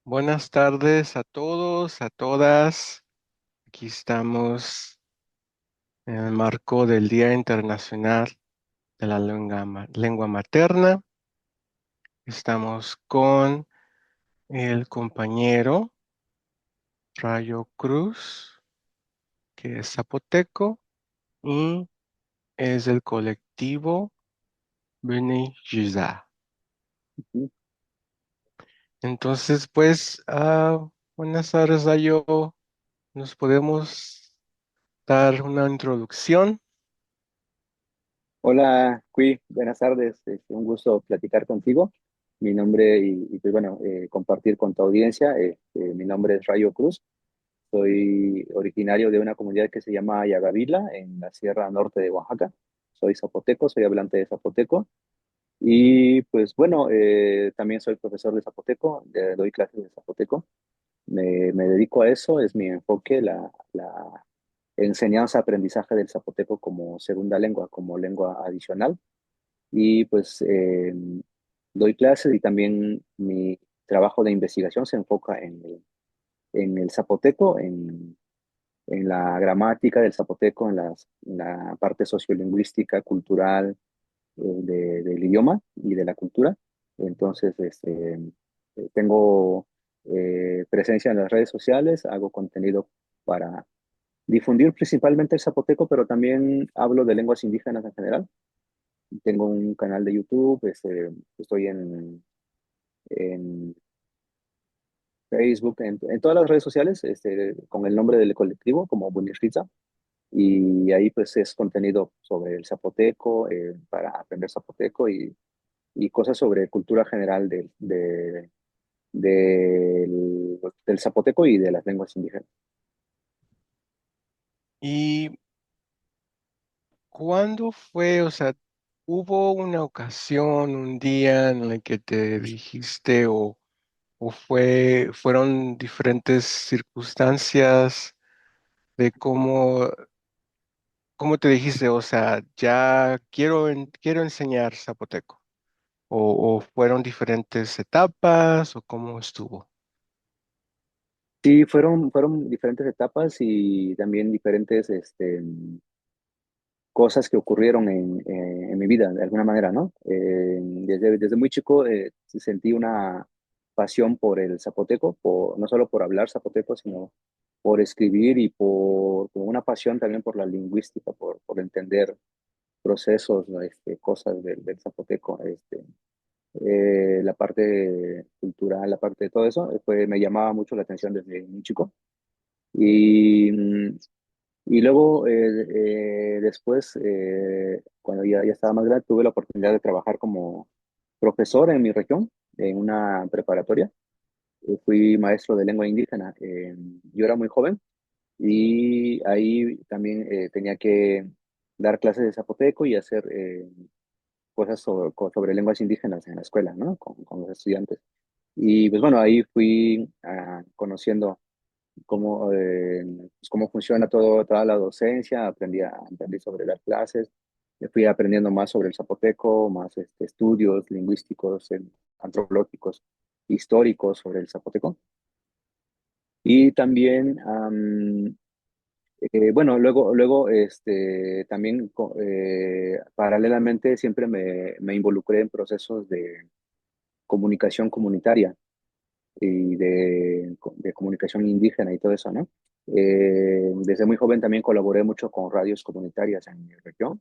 Buenas tardes a todos, a todas. Aquí estamos en el marco del Día Internacional de la Lengua Materna. Estamos con el compañero Rayo Cruz, que es zapoteco y es del colectivo Bene Yuzá. Ujú. Entonces, buenas tardes, Rayo. ¿Nos podemos dar una introducción? Hola, Cui, buenas tardes. Es un gusto platicar contigo. Mi nombre pues bueno, compartir con tu audiencia. Mi nombre es Rayo Cruz. Soy originario de una comunidad que se llama Yagavila, en la Sierra Norte de Oaxaca. Soy zapoteco, soy hablante de zapoteco. Y pues bueno, también soy profesor de zapoteco, doy clases de zapoteco. Me dedico a eso, es mi enfoque, la enseñanza, aprendizaje del zapoteco como segunda lengua, como lengua adicional. Y pues doy clases y también mi trabajo de investigación se enfoca en el zapoteco, en la gramática del zapoteco, en la parte sociolingüística, cultural del idioma y de la cultura. Entonces, tengo presencia en las redes sociales, hago contenido para difundir principalmente el zapoteco, pero también hablo de lenguas indígenas en general. Tengo un canal de YouTube, estoy en Facebook, en todas las redes sociales, con el nombre del colectivo, como Bunirriza, y ahí pues es contenido sobre el zapoteco, para aprender zapoteco y cosas sobre cultura general del zapoteco y de las lenguas indígenas. ¿Y cuándo fue, o sea, hubo una ocasión, un día en el que te dijiste fueron diferentes circunstancias de cómo te dijiste, o sea, ya quiero enseñar zapoteco? O fueron diferentes etapas o cómo estuvo? Sí, fueron diferentes etapas y también diferentes cosas que ocurrieron en mi vida, de alguna manera, ¿no? Desde muy chico sí sentí una pasión por el zapoteco, no solo por hablar zapoteco, sino por escribir y por una pasión también por la lingüística, por entender procesos, ¿no? Cosas del zapoteco, la parte cultural, la parte de todo eso, me llamaba mucho la atención desde muy chico. Y, y luego, después, cuando ya estaba más grande, tuve la oportunidad de trabajar como profesor en mi región, en una preparatoria. Fui maestro de lengua indígena. Yo era muy joven y ahí también tenía que dar clases de zapoteco y hacer cosas sobre lenguas indígenas en la escuela, ¿no? Con los estudiantes. Y pues bueno, ahí fui conociendo cómo funciona toda la docencia, aprendí sobre las clases, fui aprendiendo más sobre el zapoteco, más estudios lingüísticos, antropológicos, históricos sobre el zapoteco. Y también, bueno, luego también paralelamente siempre me involucré en procesos de comunicación comunitaria y de comunicación indígena y todo eso, ¿no? Desde muy joven también colaboré mucho con radios comunitarias en mi región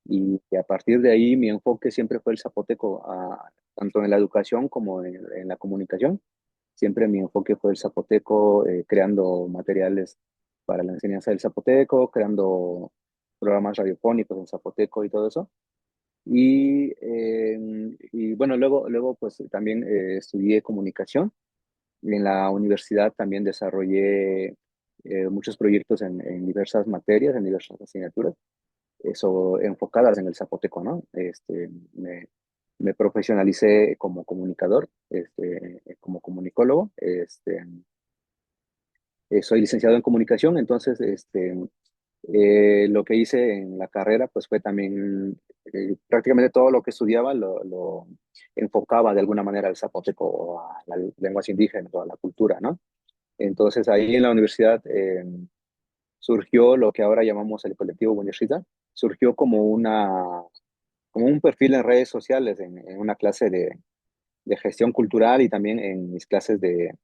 y a partir de ahí mi enfoque siempre fue el zapoteco, tanto en la educación como en la comunicación. Siempre mi enfoque fue el zapoteco, creando materiales para la enseñanza del zapoteco, creando programas radiofónicos en zapoteco y todo eso. Y bueno, luego pues también estudié comunicación en la universidad también desarrollé muchos proyectos en diversas materias, en diversas asignaturas, eso enfocadas en el zapoteco, ¿no? Me profesionalicé como comunicador, como comunicólogo, soy licenciado en comunicación, entonces Lo que hice en la carrera, pues fue también prácticamente todo lo que estudiaba lo enfocaba de alguna manera al zapoteco o a las lenguas indígenas o a la cultura, ¿no? Entonces ahí en la universidad surgió lo que ahora llamamos el colectivo Buñuelita, surgió como un perfil en redes sociales, en una clase de gestión cultural y también en mis clases de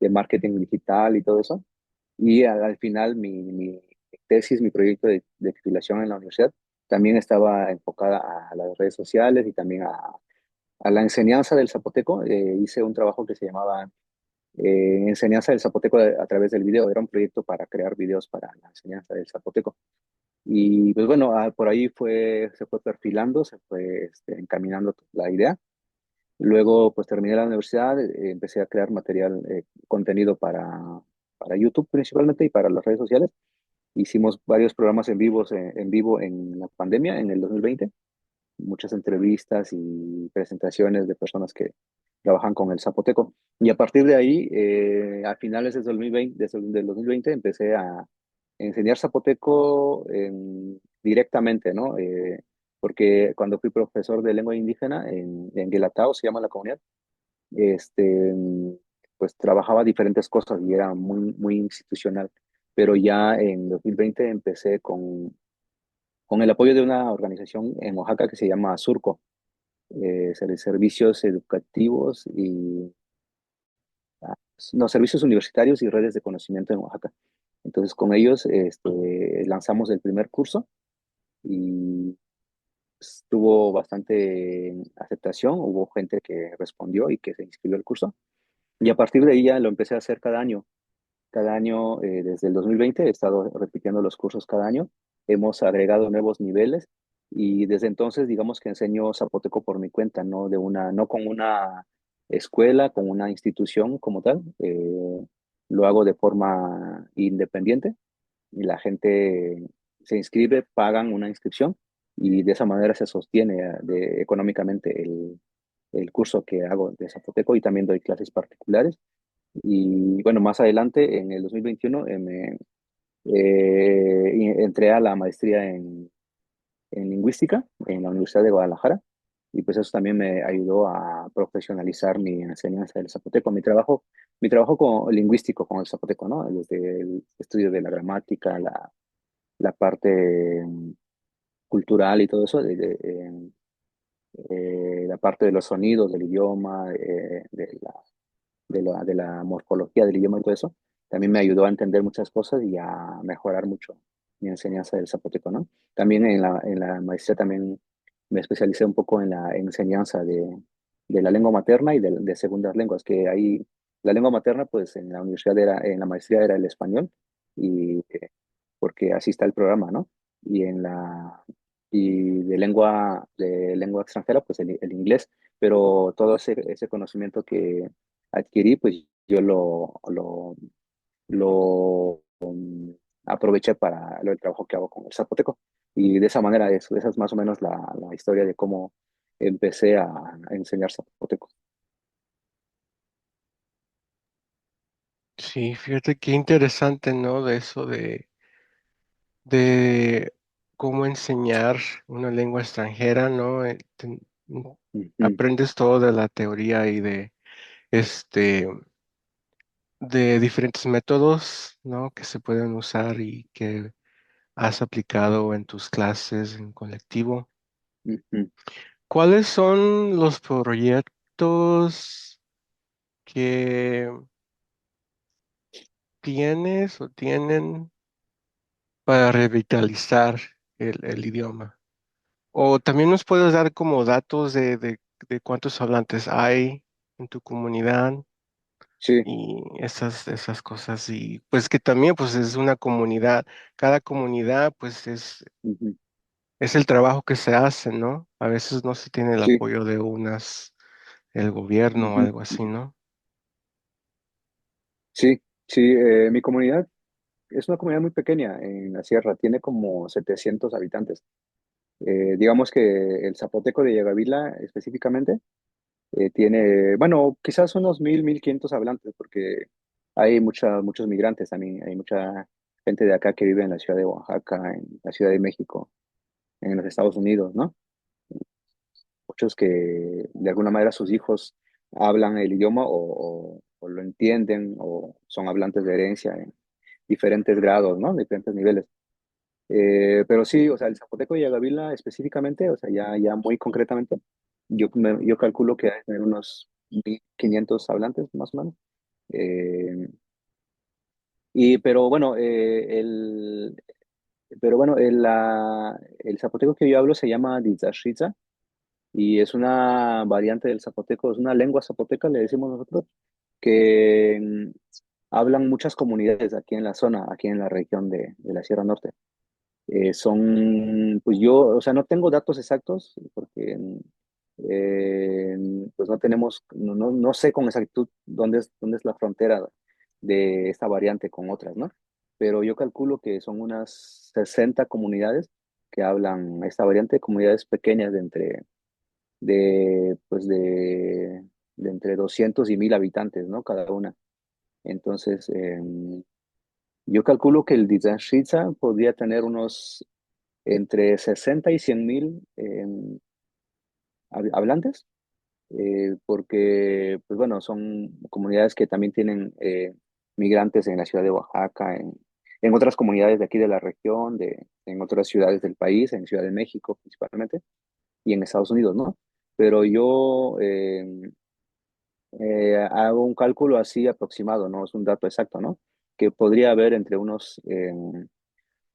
marketing digital y todo eso. Y al final mi tesis, mi proyecto de titulación en la universidad también estaba enfocada a las redes sociales y también a la enseñanza del zapoteco. Hice un trabajo que se llamaba Enseñanza del zapoteco a través del video. Era un proyecto para crear videos para la enseñanza del zapoteco. Y pues bueno, por ahí se fue perfilando, se fue encaminando la idea. Luego, pues terminé la universidad, empecé a crear material, contenido para YouTube principalmente y para las redes sociales. Hicimos varios programas en vivo en la pandemia, en el 2020, muchas entrevistas y presentaciones de personas que trabajan con el zapoteco. Y a partir de ahí, a finales del 2020, del 2020 empecé a enseñar zapoteco directamente, ¿no? Porque cuando fui profesor de lengua indígena en Guelatao, se llama la comunidad, este, pues trabajaba diferentes cosas y era muy institucional. Pero ya en 2020 empecé con el apoyo de una organización en Oaxaca que se llama Surco, Servicios Educativos y no, Servicios Universitarios y Redes de Conocimiento en Oaxaca. Entonces con ellos lanzamos el primer curso y tuvo bastante aceptación, hubo gente que respondió y que se inscribió al curso. Y a partir de ahí ya lo empecé a hacer cada año. Cada año, desde el 2020, he estado repitiendo los cursos cada año. Hemos agregado nuevos niveles y desde entonces, digamos que enseño zapoteco por mi cuenta, no con una escuela, con una institución como tal. Lo hago de forma independiente y la gente se inscribe, pagan una inscripción y de esa manera se sostiene económicamente el curso que hago de zapoteco y también doy clases particulares. Y bueno, más adelante, en el 2021, entré a la maestría en lingüística en la Universidad de Guadalajara. Y pues eso también me ayudó a profesionalizar mi enseñanza del zapoteco, mi trabajo lingüístico con el zapoteco, ¿no? Desde el estudio de la gramática, la parte cultural y todo eso, la parte de los sonidos del idioma, de la morfología del idioma y todo eso, también me ayudó a entender muchas cosas y a mejorar mucho mi enseñanza del zapoteco, ¿no? También en la maestría también me especialicé un poco en la enseñanza de la lengua materna y de segundas lenguas, que ahí la lengua materna, pues en la universidad en la maestría era el español, y porque así está el programa, ¿no? Y y de lengua extranjera, pues el inglés, pero todo ese conocimiento que adquirí, pues yo lo aproveché para el trabajo que hago con el zapoteco. Y de esa manera, esa es más o menos la historia de cómo empecé a enseñar zapoteco. Sí, fíjate qué interesante, ¿no? De eso de cómo enseñar una lengua extranjera, ¿no? Ujú, Aprendes todo de la teoría y este, de diferentes métodos, ¿no? Que se pueden usar y que has aplicado en tus clases en colectivo. ujú. ¿Cuáles son los proyectos que tienes o tienen para revitalizar el idioma? O también nos puedes dar como datos de cuántos hablantes hay en tu comunidad Sí, y esas cosas. Y pues que también pues es una comunidad, cada comunidad pues ujú, es el trabajo que se hace, ¿no? A veces no se tiene el sí, apoyo de el gobierno o ujú, algo así, ujú. ¿no? Sí, sí, mi comunidad es una comunidad muy pequeña en la sierra, tiene como 700 habitantes. Digamos que el Zapoteco de Yagavila específicamente tiene, bueno, quizás unos 1,000, 1,500 hablantes, porque hay muchos migrantes también, hay mucha gente de acá que vive en la ciudad de Oaxaca, en la Ciudad de México, en los Estados Unidos, ¿no? Muchos que de alguna manera sus hijos hablan el idioma o lo entienden o son hablantes de herencia en diferentes grados, ¿no? Diferentes niveles. Pero sí, o sea, el Zapoteco y Yagavila específicamente, o sea, ya muy concretamente, yo calculo que hay que tener unos 1,500 hablantes más o menos. Eh, pero bueno, el zapoteco que yo hablo se llama Ditzashitza y es una variante del zapoteco, es una lengua zapoteca, le decimos nosotros, que hablan muchas comunidades aquí en la zona, aquí en la región de la Sierra Norte. Pues yo, o sea, no tengo datos exactos porque eh, pues no tenemos, no sé con exactitud dónde es la frontera de esta variante con otras, ¿no? Pero yo calculo que son unas 60 comunidades que hablan esta variante, comunidades pequeñas pues de entre 200 y 1,000 habitantes, ¿no? Cada una. Entonces, yo calculo que el Didzan podría tener unos entre 60 y 100,000 hablantes, porque, pues bueno, son comunidades que también tienen migrantes en la ciudad de Oaxaca, en otras comunidades de aquí de la región, en otras ciudades del país, en Ciudad de México principalmente, y en Estados Unidos, ¿no? Pero yo hago un cálculo así aproximado, no es un dato exacto, ¿no? Que podría haber entre unos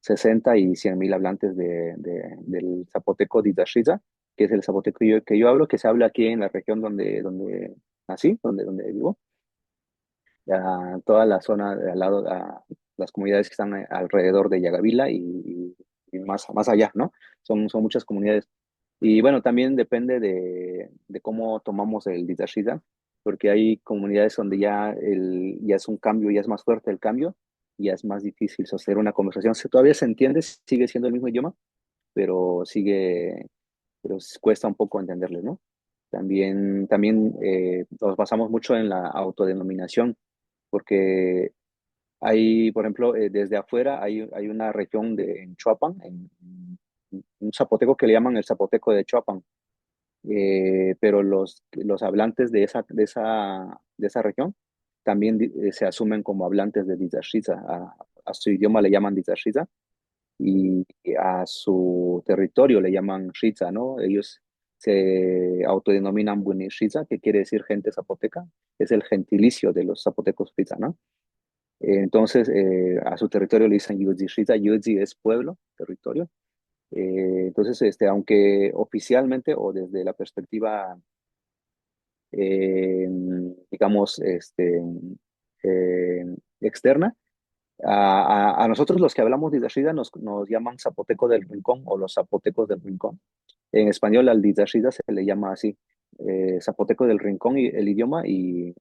60 y 100,000 hablantes del zapoteco Ditashiza, que es el zapoteco que yo hablo, que se habla aquí en la región donde nací, donde vivo. Toda la zona de al lado, las comunidades que están alrededor de Yagavila y más allá, ¿no? Son muchas comunidades. Y bueno, también depende de cómo tomamos el Ditashida, porque hay comunidades donde ya es un cambio, ya es más fuerte el cambio, y ya es más difícil sostener una conversación. Todavía se entiende, sigue siendo el mismo idioma, pero cuesta un poco entenderle, ¿no? También nos basamos mucho en la autodenominación, porque por ejemplo, desde afuera hay una región en Chuapan, en un zapoteco que le llaman el zapoteco de Chuapan, pero los hablantes de esa región también se asumen como hablantes de Dizashiza. A su idioma le llaman Dizashiza y a su territorio le llaman Shiza, ¿no? Ellos se autodenominan Bunishiza, que quiere decir gente zapoteca, es el gentilicio de los zapotecos Shiza, ¿no? Entonces, a su territorio le dicen Yudzi Shiza. Yudzi es pueblo, territorio. Entonces, aunque oficialmente o desde la perspectiva, eh, digamos, eh, externa, a nosotros los que hablamos de Dizashida nos llaman zapoteco del Rincón o los zapotecos del Rincón. En español al Dizashida se le llama así, zapoteco del Rincón y el idioma y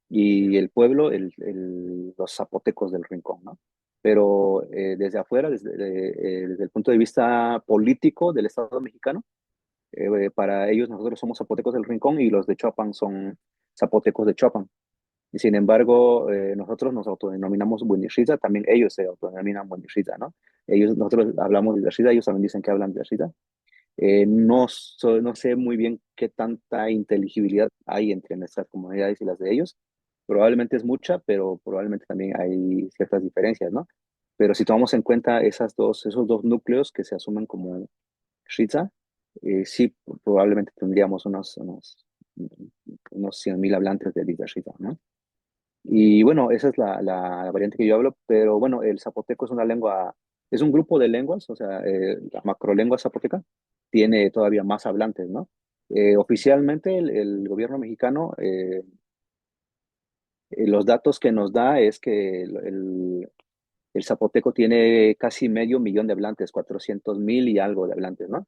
el pueblo, los zapotecos del Rincón, ¿no? Pero desde afuera, desde el punto de vista político del Estado mexicano, para ellos nosotros somos zapotecos del Rincón y los de Choapan son zapotecos de Choapan. Y sin embargo, nosotros nos autodenominamos Buenishita, también ellos se autodenominan Buenishita, ¿no? Nosotros hablamos de Rashida, ellos también dicen que hablan de Rashida. No sé muy bien qué tanta inteligibilidad hay entre nuestras comunidades y las de ellos. Probablemente es mucha, pero probablemente también hay ciertas diferencias, ¿no? Pero si tomamos en cuenta esos dos núcleos que se asumen como Shiza, sí, probablemente tendríamos unos 100,000 hablantes de Liga Shiza, ¿no? Y bueno, esa es la variante que yo hablo, pero bueno, el zapoteco es un grupo de lenguas, o sea, la macrolengua zapoteca tiene todavía más hablantes, ¿no? Oficialmente el gobierno mexicano, los datos que nos da es que el zapoteco tiene casi medio millón de hablantes, 400,000 y algo de hablantes, ¿no?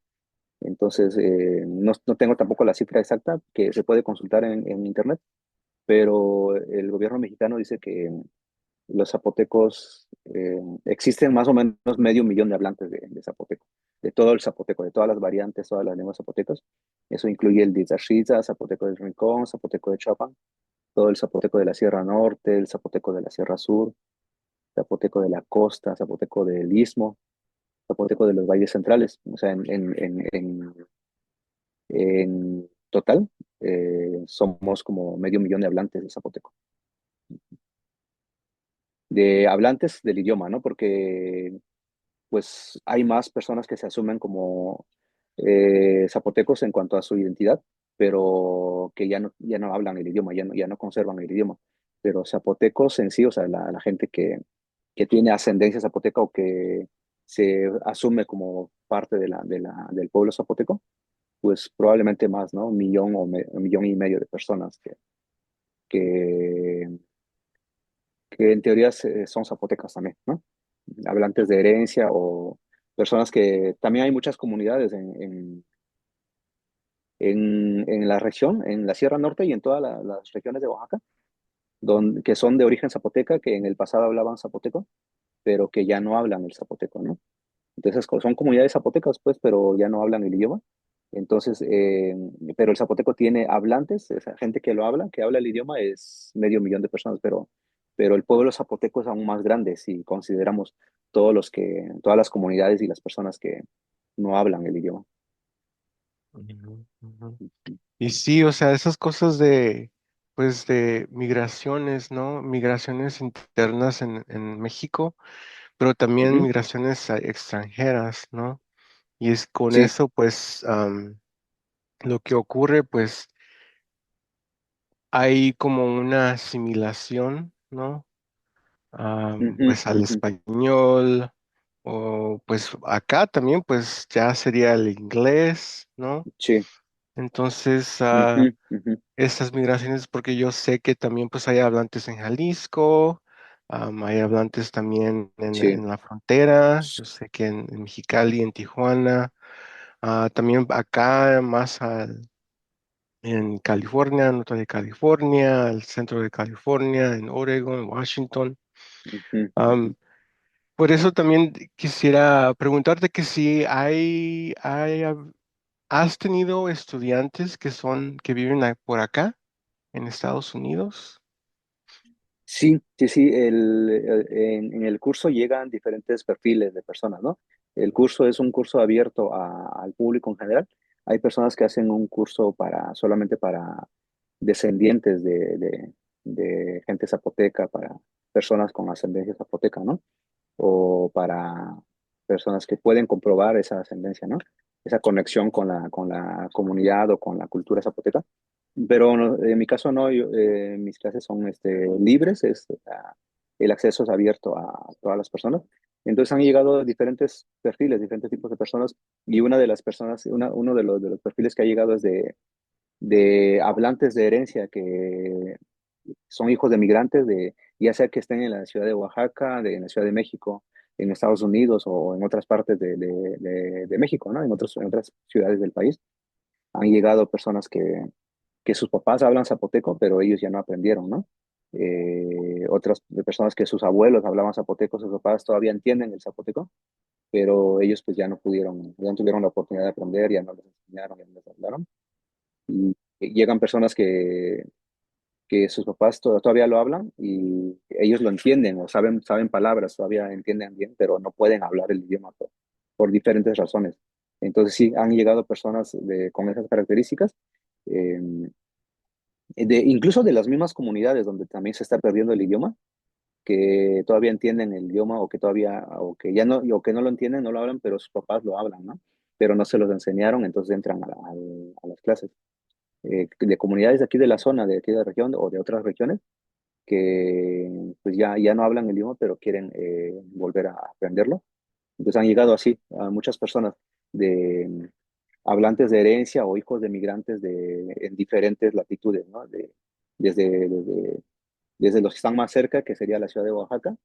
Entonces, no tengo tampoco la cifra exacta que se puede consultar en internet, pero el gobierno mexicano dice que los zapotecos, existen más o menos medio millón de hablantes de zapoteco, de todo el zapoteco, de todas las variantes, todas las lenguas zapotecas. Eso incluye el Dizashiza, zapoteco del Rincón, zapoteco de Chapan, todo el zapoteco de la Sierra Norte, el zapoteco de la Sierra Sur, zapoteco de la costa, zapoteco del istmo, zapoteco de los valles centrales. O sea, en total, somos como medio millón de hablantes de zapoteco. De hablantes del idioma, ¿no? Porque pues hay más personas que se asumen como zapotecos en cuanto a su identidad, pero que ya no hablan el idioma, ya no conservan el idioma. Pero zapotecos en sí, o sea, la gente que tiene ascendencia zapoteca o que se asume como parte del pueblo zapoteco, pues probablemente más, ¿no? Un millón y medio de personas que, que en teoría son zapotecas también, ¿no? Hablantes de herencia o personas que también hay muchas comunidades en la región, en la Sierra Norte y en todas las regiones de Oaxaca, que son de origen zapoteca, que en el pasado hablaban zapoteco, pero que ya no hablan el zapoteco, ¿no? Entonces son comunidades zapotecas, pues, pero ya no hablan el idioma. Entonces, pero el zapoteco tiene hablantes, o sea, gente que lo habla, que habla el idioma es medio millón de personas, pero el pueblo zapoteco es aún más grande si consideramos todas las comunidades y las personas que no hablan el idioma. Ujú, ujú. Y sí, o sea, esas cosas de, pues, de migraciones, ¿no? Migraciones internas en México, pero también Ujú. migraciones extranjeras, ¿no? Y es con Sí. eso, pues, lo que ocurre, pues, hay como una asimilación, ¿no? Ujú, Pues al ujú. español, o pues acá también, pues ya sería el inglés, ¿no? Sí. Entonces, Ujú, ujú. estas migraciones, porque yo sé que también pues hay hablantes en Jalisco, hay hablantes también Sí. en la frontera, yo sé que en Mexicali, en Tijuana, también acá más en California, norte de California, al centro de California, en Oregon, en Washington. Ujú, Am, ujú. por eso también quisiera preguntarte que si ¿has tenido estudiantes que viven por acá, en Estados Unidos? Sí, sí, sí, en el curso llegan diferentes perfiles de personas, ¿no? El curso es un curso abierto al público en general. Hay personas que hacen un curso solamente para descendientes de gente zapoteca, para personas con ascendencia zapoteca, ¿no? O para personas que pueden comprobar esa ascendencia, ¿no? Esa conexión con la comunidad o con la cultura zapoteca. Pero en mi caso no, mis clases son libres, el acceso es abierto a todas las personas. Entonces han llegado diferentes perfiles, diferentes tipos de personas, y una de las personas, uno de los perfiles que ha llegado es de hablantes de herencia que son hijos de migrantes, ya sea que estén en la ciudad de Oaxaca, en la Ciudad de México, en Estados Unidos o en otras partes de México, ¿no? En otras ciudades del país. Han llegado personas que sus papás hablan zapoteco, pero ellos ya no aprendieron, ¿no? Otras de personas que sus abuelos hablaban zapoteco, sus papás todavía entienden el zapoteco, pero ellos pues ya no pudieron, ya no tuvieron la oportunidad de aprender, ya no les enseñaron, ya no les hablaron. Y llegan personas que sus papás todavía lo hablan y ellos lo entienden o saben palabras, todavía entienden bien, pero no pueden hablar el idioma por diferentes razones. Entonces sí, han llegado personas con esas características. eh, Incluso de las mismas comunidades donde también se está perdiendo el idioma, que todavía entienden el idioma o que ya no, o que no lo entienden, no lo hablan, pero sus papás lo hablan, ¿no? Pero no se los enseñaron, entonces entran a las clases. De comunidades de aquí de la zona, de aquí de la región o de otras regiones, que pues ya no hablan el idioma, pero quieren volver a aprenderlo. Entonces han llegado así a muchas personas de hablantes de herencia o hijos de migrantes en diferentes latitudes, ¿no? Desde, desde, desde los que están más cerca, que sería la ciudad de Oaxaca,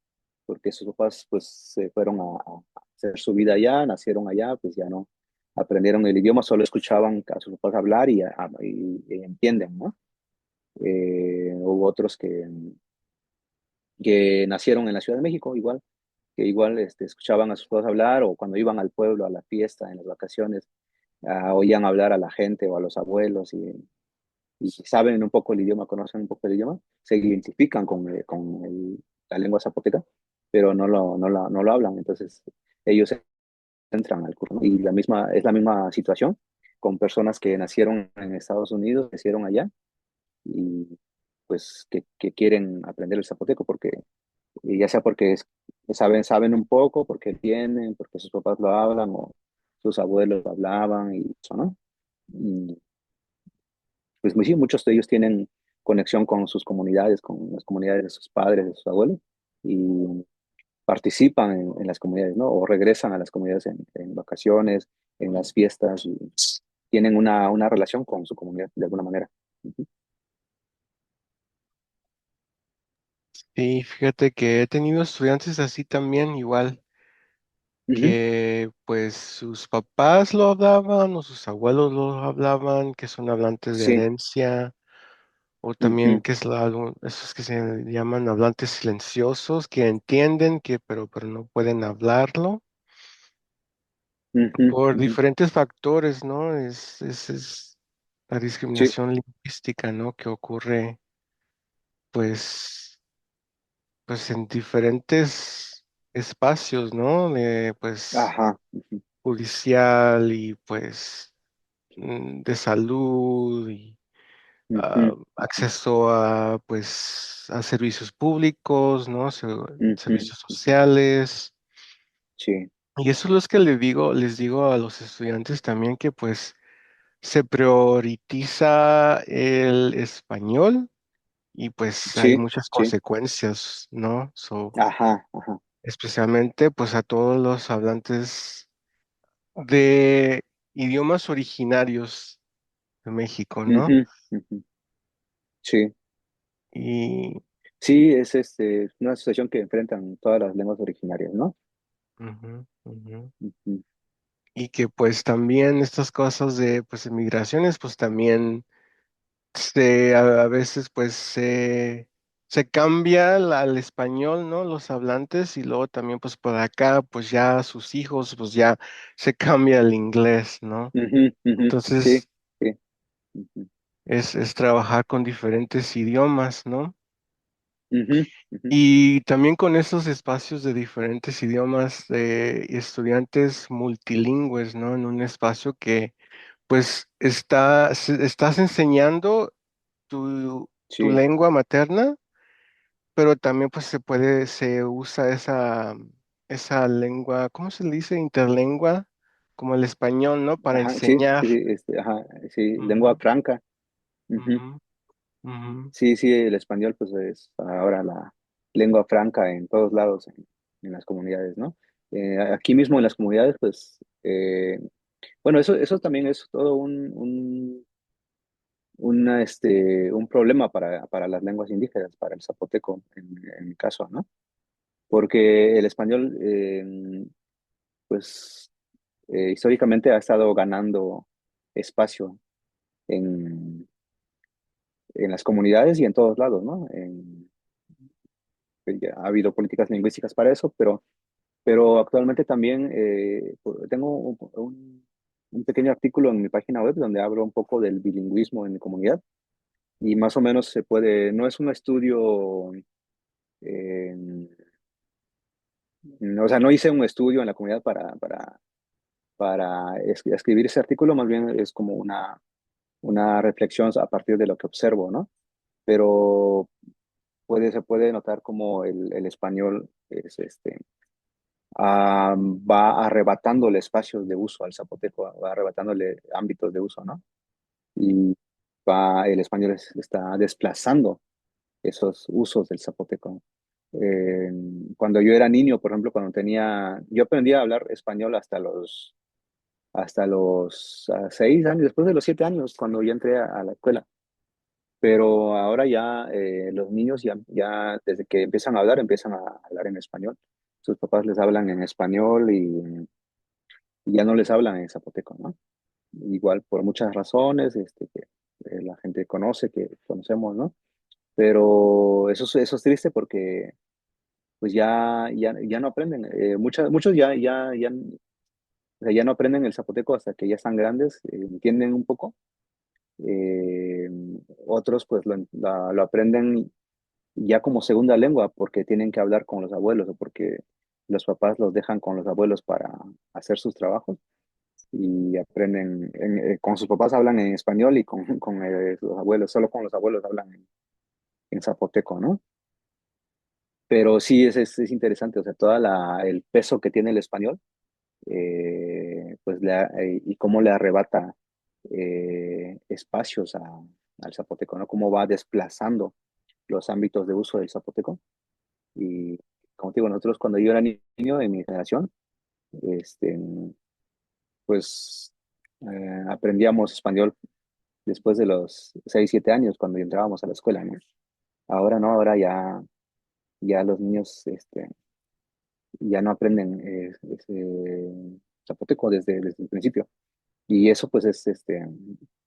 porque sus papás pues se fueron a hacer su vida allá, nacieron allá, pues ya no aprendieron el idioma, solo escuchaban a sus papás hablar y entienden, ¿no? Hubo otros que nacieron en la Ciudad de México, igual, que igual escuchaban a sus papás hablar o cuando iban al pueblo, a la fiesta, en las vacaciones, oían hablar a la gente o a los abuelos y saben un poco el idioma, conocen un poco el idioma, se identifican con la lengua zapoteca pero no lo hablan. Entonces, ellos entran al curso, ¿no? Y es la misma situación con personas que nacieron en Estados Unidos, crecieron allá y pues que quieren aprender el zapoteco porque, y ya sea porque saben un poco, porque tienen, porque sus papás lo hablan o sus abuelos lo hablaban y eso, ¿no? Y pues sí, muchos de ellos tienen conexión con sus comunidades, con las comunidades de sus padres, de sus abuelos, y participan en las comunidades, ¿no? O regresan a las comunidades en vacaciones, en las fiestas, y tienen una relación con su comunidad de alguna manera. Ujú. Y fíjate que he tenido estudiantes así también, igual, Ujú, que pues sus papás lo hablaban o sus abuelos lo hablaban, que son hablantes de sí, herencia, o también ujú, que es esos que se llaman hablantes silenciosos, que entienden que, pero no pueden hablarlo ujú, por ujú. diferentes factores, ¿no? Es la Sí, discriminación lingüística, ¿no? Que ocurre, pues, pues en diferentes espacios, ¿no? De, pues, ajá, ujú, judicial y, pues, de salud y ujú, ujú, acceso a, pues, a servicios públicos, ¿no? ujú, Servicios ujú. sociales. Sí, Y eso es lo que les digo a los estudiantes también que, pues, se prioritiza el español y pues hay sí, muchas sí, consecuencias, ¿no? ajá, ajá. Especialmente pues a todos los hablantes de idiomas originarios de México, ¿no? Ujú, ujú. Sí, Y, sí, es una situación que enfrentan todas las lenguas originarias, ¿no? ujú, ujú. Ujú. Y que pues también estas cosas de pues migraciones pues también a veces pues se cambia al español, ¿no? Los hablantes y luego también pues por acá pues ya sus hijos pues ya se cambia al inglés, ¿no? Ujú, ujú. Sí, Entonces sí. Ujú, es trabajar con diferentes idiomas, ¿no? ujú, ujú. Y también con esos espacios de diferentes idiomas de estudiantes multilingües, ¿no? En un espacio que pues estás enseñando tu Sí, lengua materna, pero también pues se usa esa lengua, ¿cómo se le dice? Interlengua, como el español, ¿no? Para ajá, sí, enseñar. sí, sí, ajá, sí, lengua Ujú, franca. Ujú. ujú, ujú, Sí, sí, el español pues es ahora la lengua franca en todos lados, en las comunidades, ¿no? Aquí mismo en las comunidades, pues, bueno, eso también es todo un problema para las lenguas indígenas, para el zapoteco, en mi caso, ¿no? Porque el español, pues, históricamente ha estado ganando espacio en, en las comunidades y en todos lados, ¿no? Ya ha habido políticas lingüísticas para eso, pero actualmente también tengo un pequeño artículo en mi página web donde hablo un poco del bilingüismo en mi comunidad y más o menos no es un estudio, eh, o sea, no hice un estudio en la comunidad para escribir ese artículo, más bien es como una reflexión a partir de lo que observo, ¿no? Pero se puede notar como el español va arrebatándole espacios de uso al zapoteco, va arrebatándole ámbitos de uso, ¿no? Y el español está desplazando esos usos del zapoteco. Eh, Cuando yo era niño, por ejemplo, yo aprendí a hablar español hasta los 6 años, después de los 7 años, cuando ya entré a la escuela. Pero ahora ya los niños ya desde que empiezan a hablar en español. Sus papás les hablan en español y ya no les hablan en zapoteco, ¿no? Igual por muchas razones que la gente conoce, que conocemos, ¿no? Pero eso es triste porque pues ya no aprenden. Muchos o sea, ya no aprenden el zapoteco hasta que ya están grandes, entienden un poco. Eh, Otros pues lo aprenden ya como segunda lengua porque tienen que hablar con los abuelos o porque los papás los dejan con los abuelos para hacer sus trabajos y aprenden, con sus papás hablan en español y con sus abuelos, solo con los abuelos hablan en zapoteco, ¿no? Pero sí es interesante, o sea, el peso que tiene el español, pues y cómo le arrebata espacios al zapoteco, ¿no? Cómo va desplazando los ámbitos de uso del zapoteco. Y como te digo, nosotros cuando yo era niño de mi generación, este, pues aprendíamos español después de los 6 7 años cuando entrábamos a la escuela, ¿no? Ahora no, ahora ya los niños ya no aprenden zapoteco desde el principio. Y eso pues es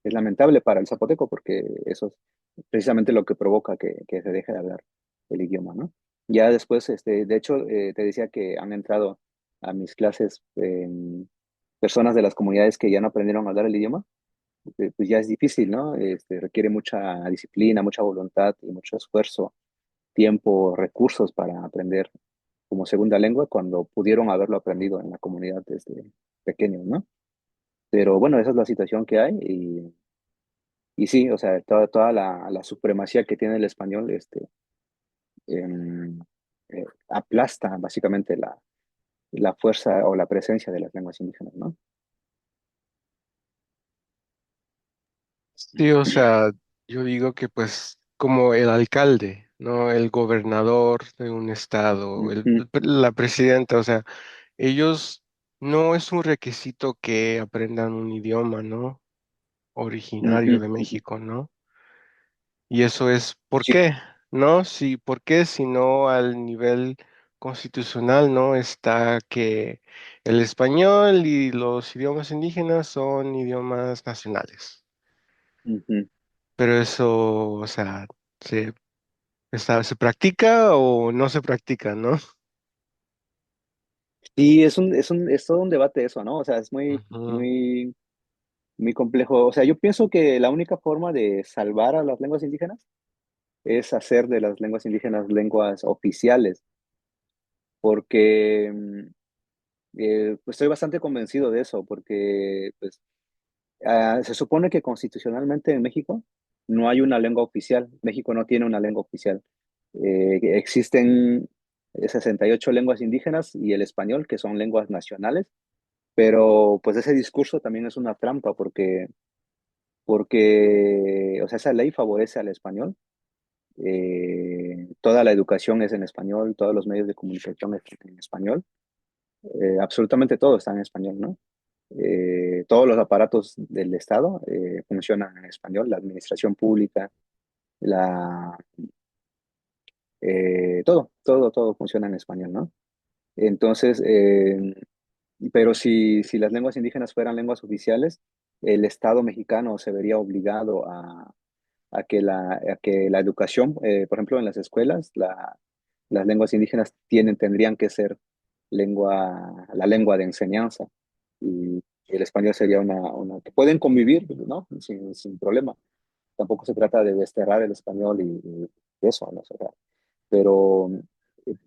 lamentable para el zapoteco porque eso es precisamente lo que provoca que se deje de hablar el idioma, ¿no? Ya después, de hecho, te decía que han entrado a mis clases personas de las comunidades que ya no aprendieron a hablar el idioma, pues ya es difícil, ¿no? Requiere mucha disciplina, mucha voluntad y mucho esfuerzo, tiempo, recursos para aprender como segunda lengua cuando pudieron haberlo aprendido en la comunidad desde pequeños, ¿no? Pero bueno, esa es la situación que hay y sí, o sea, toda la supremacía que tiene el español em, aplasta básicamente la fuerza o la presencia de las lenguas indígenas, ¿no? Sí, o sea, yo digo que pues como el alcalde, ¿no? El gobernador de un estado, Ujú, la presidenta, o sea, ellos no es un requisito que aprendan un idioma, ¿no? Originario ujú, de ujú. México, ¿no? Y eso es, ¿por Sí, qué? ¿No? Sí, ¿por qué? Si no al nivel constitucional, ¿no? Está que el español y los idiomas indígenas son idiomas nacionales. ujú. Pero eso, o sea, ¿se, se practica o no se practica, ¿no? Sí, es todo un debate eso, ¿no? O sea, es Ujú. muy, muy complejo. O sea, yo pienso que la única forma de salvar a las lenguas indígenas es hacer de las lenguas indígenas lenguas oficiales, porque pues estoy bastante convencido de eso, porque pues, se supone que constitucionalmente en México no hay una lengua oficial. México no tiene una lengua oficial. Existen 68 lenguas indígenas y el español, que son lenguas nacionales, pero pues ese discurso también es una trampa porque, o sea, esa ley favorece al español. Toda la educación es en español, todos los medios de comunicación es en español, absolutamente todo está en español, ¿no? Todos los aparatos del Estado funcionan en español, la administración pública, la, todo funciona en español, ¿no? Entonces, pero si las lenguas indígenas fueran lenguas oficiales, el Estado mexicano se vería obligado a que la educación, por ejemplo, en las escuelas, las lenguas indígenas tendrían que ser la lengua de enseñanza y el español sería que pueden convivir, ¿no? Sin problema. Tampoco se trata de desterrar el español y eso, ¿no? O sea, pero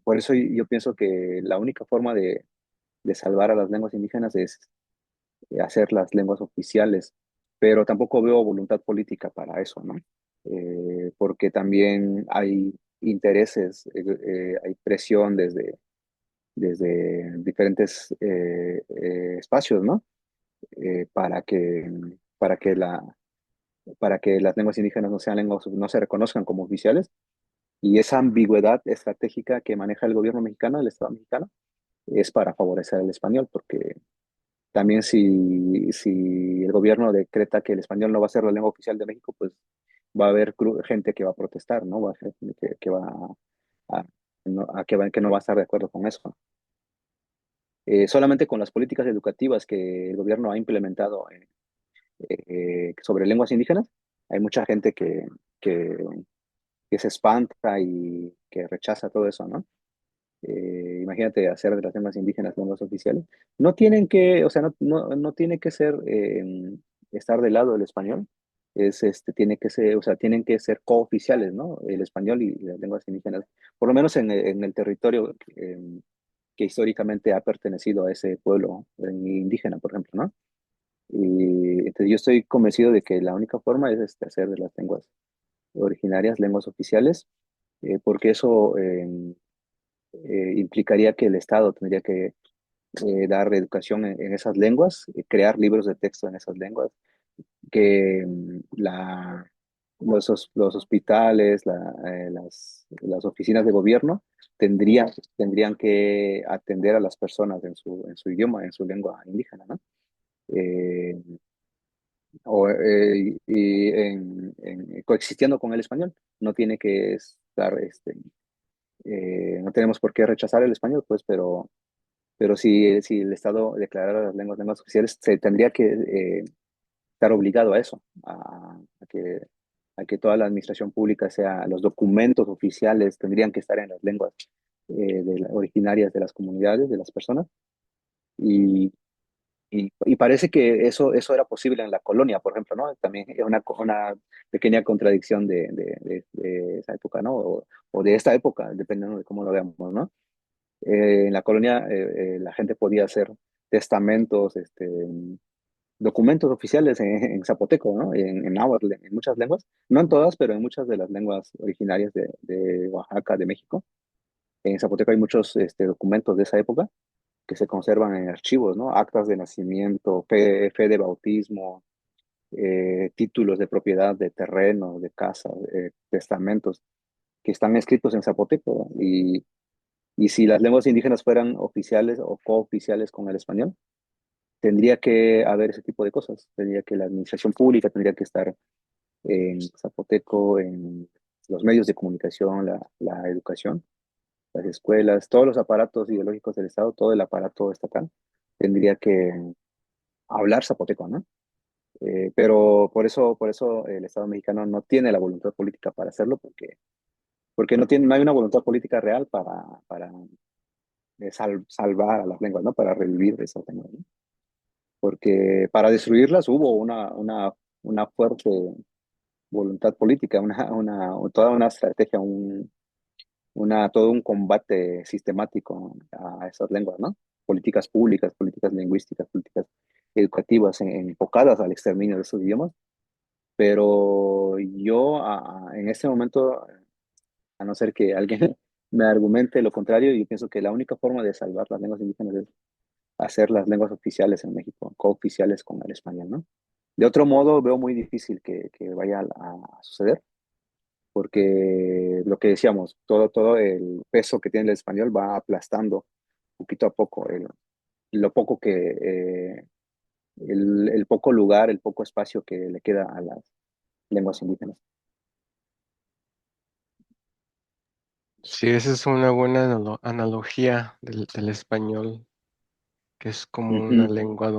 por eso yo pienso que la única forma de salvar a las lenguas indígenas es hacer las lenguas oficiales, pero tampoco veo voluntad política para eso, ¿no? Porque también hay intereses, hay presión desde diferentes espacios, ¿no? Para que las lenguas indígenas no sean lenguas, no se reconozcan como oficiales. Y esa ambigüedad estratégica que maneja el gobierno mexicano, el Estado mexicano, es para favorecer el español, porque también si el gobierno decreta que el español no va a ser la lengua oficial de México, pues va a haber gente que va a protestar, ¿no? Va a haber gente que va a, que no va a estar de acuerdo con eso. Solamente con las políticas educativas que el gobierno ha implementado sobre lenguas indígenas, hay mucha gente que, que se espanta y que rechaza todo eso, ¿no? Imagínate hacer de las lenguas indígenas lenguas oficiales. No tienen que, o sea, no tiene que ser estar del lado del español, tiene que ser, o sea, tienen que ser cooficiales, ¿no? El español y las lenguas indígenas, por lo menos en el territorio que históricamente ha pertenecido a ese pueblo indígena, por ejemplo, ¿no? Y entonces yo estoy convencido de que la única forma es hacer de las lenguas originarias lenguas oficiales, porque eso implicaría que el Estado tendría que dar educación en esas lenguas, crear libros de texto en esas lenguas, que los hospitales, las oficinas de gobierno tendrían que atender a las personas en su idioma, en su lengua indígena, ¿no? Eh, Coexistiendo con el español. No tiene que estar, no tenemos por qué rechazar el español, pues, pero si el Estado declarara las lenguas oficiales, se tendría que estar obligado a eso, a que toda la administración pública sea, los documentos oficiales tendrían que estar en las lenguas originarias de las comunidades, de las personas. Y, y parece que eso era posible en la colonia, por ejemplo, ¿no? También es una pequeña contradicción de esa época, ¿no? O de esta época, dependiendo de cómo lo veamos, ¿no? En la colonia la gente podía hacer testamentos, documentos oficiales en zapoteco, ¿no? En náhuatl, en muchas lenguas, no en todas, pero en muchas de las lenguas originarias de Oaxaca, de México. En zapoteco hay muchos documentos de esa época que se conservan en archivos, ¿no? Actas de nacimiento, fe de bautismo, títulos de propiedad de terreno, de casa, testamentos, que están escritos en zapoteco. Y si las lenguas indígenas fueran oficiales o cooficiales con el español, tendría que haber ese tipo de cosas. Tendría que la administración pública tendría que estar en zapoteco, en los medios de comunicación, la educación, las escuelas, todos los aparatos ideológicos del Estado, todo el aparato estatal, tendría que hablar zapoteco, ¿no? Pero por eso el Estado mexicano no tiene la voluntad política para hacerlo, porque no hay una voluntad política real para salvar a las lenguas, ¿no? Para revivir esas lenguas, ¿no? Porque para destruirlas hubo una fuerte voluntad política, toda una estrategia, todo un combate sistemático a esas lenguas, ¿no? Políticas públicas, políticas lingüísticas, políticas educativas enfocadas al exterminio de esos idiomas. Pero yo en este momento, a no ser que alguien me argumente lo contrario, yo pienso que la única forma de salvar las lenguas indígenas es hacer las lenguas oficiales en México, cooficiales con el español, ¿no? De otro modo, veo muy difícil que vaya a suceder, porque lo que decíamos, todo el peso que tiene el español va aplastando poquito a poco lo poco el poco lugar, el poco espacio que le queda a las lenguas indígenas. Sí, esa es una buena analogía del español, que es como una Ujú, lengua,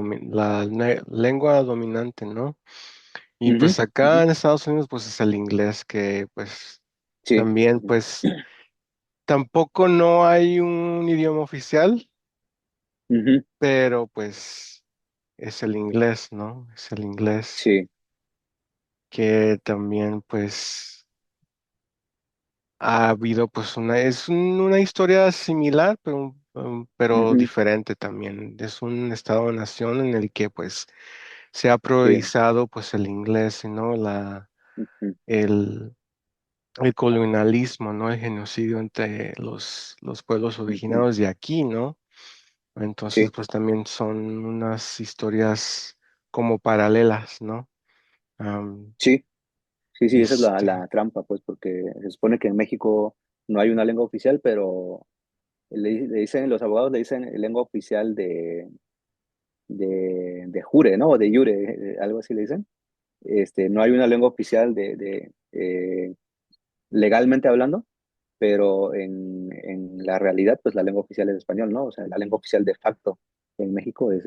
lengua dominante, ¿no? Y ujú, pues acá ujú. en Estados Unidos pues es el inglés que pues Sí, también pues tampoco no hay un idioma oficial, ujú, pero pues es el inglés, ¿no? Es el inglés sí, que también pues ha habido pues una historia similar, pero ujú, diferente también. Es un estado-nación en el que pues se ha sí, priorizado pues el inglés, ¿no? ujú, El, el colonialismo, ¿no? El genocidio entre los pueblos ujú, originarios de aquí, ¿no? Entonces sí, pues también son unas historias como paralelas, ¿no? Am, sí, sí, sí, esa es este, la trampa, pues, porque se supone que en México no hay una lengua oficial, pero le dicen, los abogados le dicen lengua oficial de jure, ¿no? O de jure, algo así le dicen. No hay una lengua oficial legalmente hablando, pero en la realidad, pues la lengua oficial es español, ¿no? O sea, la lengua oficial de facto en México es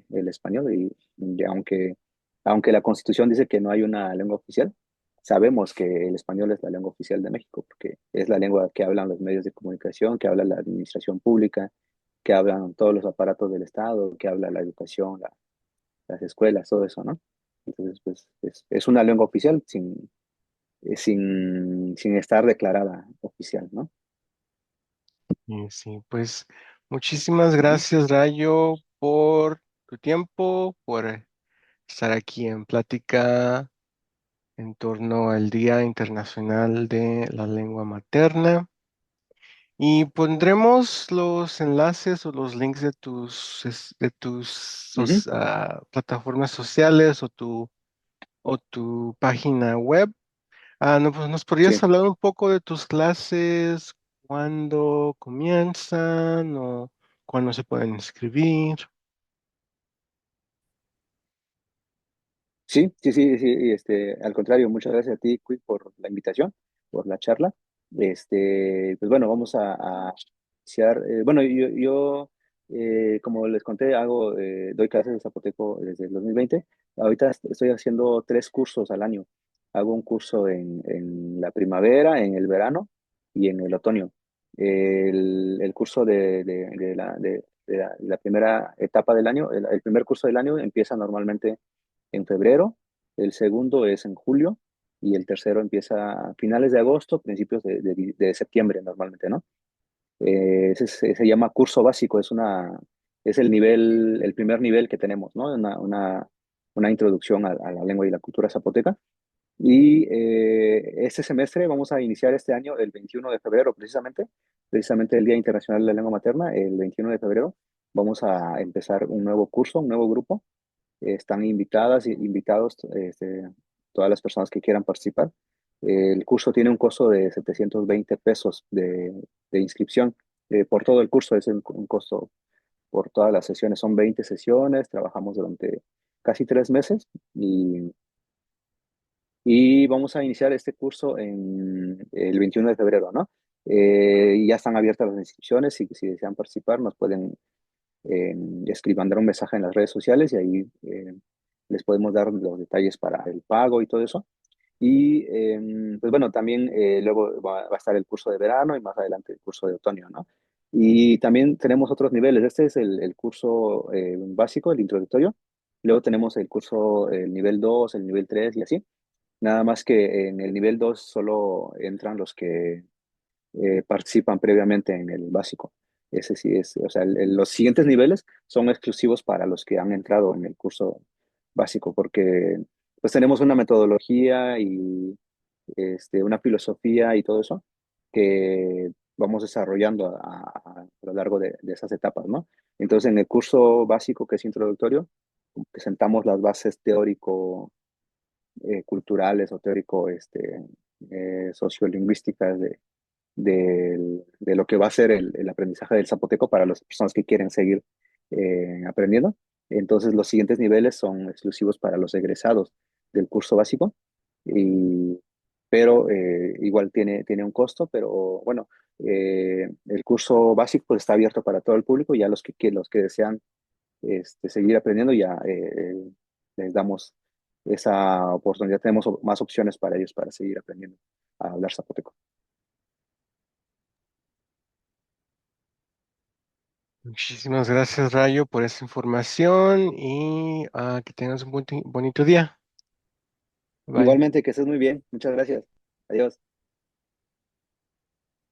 el español y aunque la Constitución dice que no hay una lengua oficial, sabemos que el español es la lengua oficial de México, porque es la lengua que hablan los medios de comunicación, que habla la administración pública, que hablan todos los aparatos del Estado, que habla la educación, las escuelas, todo eso, ¿no? Entonces, pues es una lengua oficial sin estar declarada oficial, ¿no? Y sí, pues muchísimas Ujú. gracias, Rayo, por tu tiempo, por estar aquí en plática en torno al Día Internacional de la Lengua Materna. Y pondremos los enlaces o los links de Ujú. plataformas sociales o tu página web. No, pues, ¿nos podrías Sí. hablar un poco de tus clases? ¿Cuándo comienzan o cuándo se pueden inscribir? Sí, sí, sí, sí, al contrario, muchas gracias a ti, Quick, por la invitación, por la charla. Pues bueno, vamos a iniciar. Bueno, como les conté, doy clases de zapoteco desde el 2020. Ahorita estoy haciendo 3 cursos al año. Hago un curso en la primavera, en el verano y en el otoño. El curso de la primera etapa del año, el primer curso del año empieza normalmente en febrero, el segundo es en julio y el tercero empieza a finales de agosto, principios de septiembre normalmente, ¿no? Se llama curso básico, es el primer nivel que tenemos, ¿no? Una introducción a la lengua y la cultura zapoteca. Y este semestre vamos a iniciar este año el 21 de febrero, precisamente el Día Internacional de la Lengua Materna, el 21 de febrero, vamos a empezar un nuevo curso, un nuevo grupo. Están invitadas y invitados todas las personas que quieran participar. El curso tiene un costo de 720 pesos de inscripción por todo el curso, es un costo por todas las sesiones. Son 20 sesiones, trabajamos durante casi 3 meses y vamos a iniciar este curso en el 21 de febrero, ¿no? Y ya están abiertas las inscripciones y si desean participar nos pueden mandar un mensaje en las redes sociales y ahí les podemos dar los detalles para el pago y todo eso. Y pues bueno, también luego va a estar el curso de verano y más adelante el curso de otoño, ¿no? Y también tenemos otros niveles. Este es el curso básico, el introductorio. Luego tenemos el curso, el nivel 2, el nivel 3 y así. Nada más que en el nivel 2 solo entran los que participan previamente en el básico. Ese sí es, o sea, los siguientes niveles son exclusivos para los que han entrado en el curso básico, porque pues tenemos una metodología y una filosofía y todo eso que vamos desarrollando a lo largo de esas etapas, ¿no? Entonces, en el curso básico, que es introductorio, presentamos las bases teórico culturales o teórico sociolingüísticas de lo que va a ser el aprendizaje del zapoteco para las personas que quieren seguir aprendiendo. Entonces, los siguientes niveles son exclusivos para los egresados del curso básico, y, pero igual tiene un costo, pero bueno, el curso básico pues, está abierto para todo el público, ya los que desean seguir aprendiendo ya les damos esa oportunidad, tenemos más opciones para ellos para seguir aprendiendo a hablar zapoteco. Muchísimas gracias, Rayo, por esa información y que tengas un bonito día. Bye. Igualmente, que estés muy bien. Muchas gracias. Adiós.